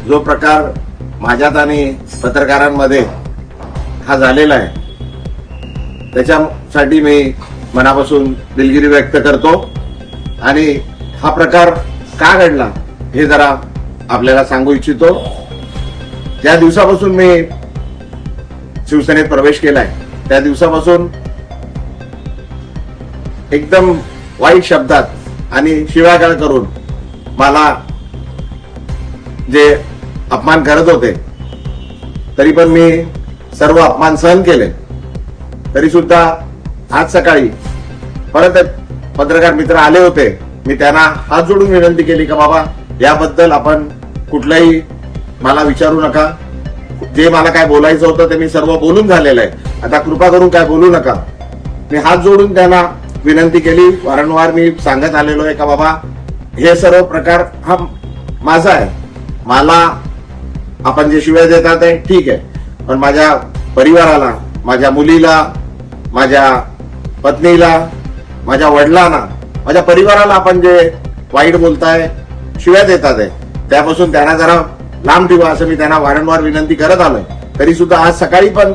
जो प्रकार माझ्यात आणि पत्रकारांमध्ये हा झालेला आहे त्याच्यासाठी मी मनापासून दिलगिरी व्यक्त करतो आणि हा प्रकार का घडला हे जरा आपल्याला सांगू इच्छितो। ज्या दिवसापासून मी शिवसेनेत प्रवेश केलाय त्या दिवसापासून एकदम वाईट शब्दात आणि शिव्यागाळ करून मला जे अपमान करत होते तरी पण मी सर्व अपमान सहन केले। तरी सुद्धा आज सकाळी परत पत्रकार मित्र आले होते, मी त्यांना हात जोडून विनंती केली का बाबा याबद्दल आपण कुठलाही मला विचारू नका, जे मला काय बोलायचं होतं ते मी सर्व बोलून झालेलं आहे, आता कृपा करून काय बोलू नका। मी हात जोडून त्यांना विनंती केली। वारंवार मी सांगत आलेलो आहे का बाबा हे सर्व प्रकार हा माझा आहे, मला आपण जे शिव्या देतात आहे ठीक आहे, पण माझ्या परिवाराला, माझ्या मुलीला, माझ्या पत्नीला, माझ्या वडिलांना, माझ्या परिवाराला आपण जे वाईट बोलताय, शिव्या देतात आहे त्यापासून त्यांना जरा लांब ठेवा असं मी त्यांना वारंवार विनंती करत आलोय। तरी सुद्धा आज सकाळी पण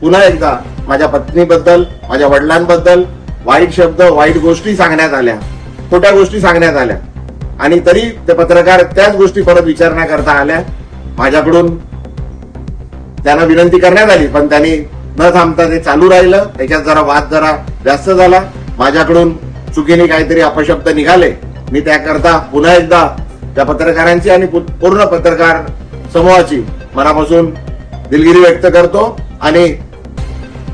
पुन्हा एकदा माझ्या पत्नीबद्दल, माझ्या वडिलांबद्दल वाईट शब्द, वाईट गोष्टी सांगण्यात आल्या, खोट्या गोष्टी सांगण्यात आल्या आणि तरी ते पत्रकार त्याच गोष्टी परत विचारणा करता आल्या। माझ्याकडून त्यांना विनंती करण्यात आली पण त्यांनी न थांबता ते चालू राहिलं, त्याच्यात जरा वाद जरा जास्त झाला, माझ्याकडून चुकीने काहीतरी अपशब्द निघाले। मी त्याकरता पुन्हा एकदा त्या पत्रकारांची आणि पूर्ण पत्रकार समूहाची मनापासून दिलगिरी व्यक्त करतो आणि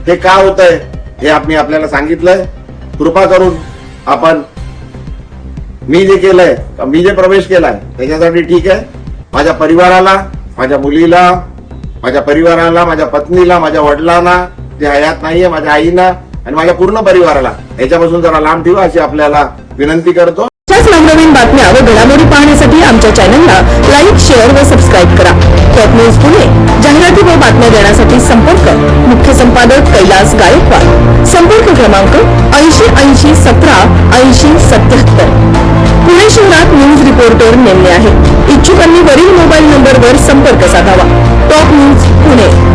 हे का होतंय हे मी आपल्याला सांगितलंय। कृपा करून आपण मी जे केलंय, मी जे प्रवेश केलाय त्याच्यासाठी ठीक आहे, माझ्या परिवाराला, माझ्या मुलीला, माझ्या परिवाराला, माझ्या पत्नीला, माझ्या वडिलांना जे हयात नाहीये, माझ्या आईना आणि माझ्या पूर्ण परिवाराला याच्यापासून जरा लांब ठेवा अशी आपल्याला विनंती करतो। नवनवीन बातम्या व घडामोडी पाहण्यासाठी आमच्या चॅनलला लाईक, शेअर व सबस्क्राईब करा। टॉप न्यूज पुणे जाहिराती व बातम्या देण्यासाठी संपर्क मुख्य संपादक कैलास गायकवाड, संपर्क क्रमांक 80 80 17 80 77। पुणे शहरात न्यूज रिपोर्टर नेमले आहेत, इच्छुकांनी वरील मोबाईल नंबरवर संपर्क साधावा। Top news Pune.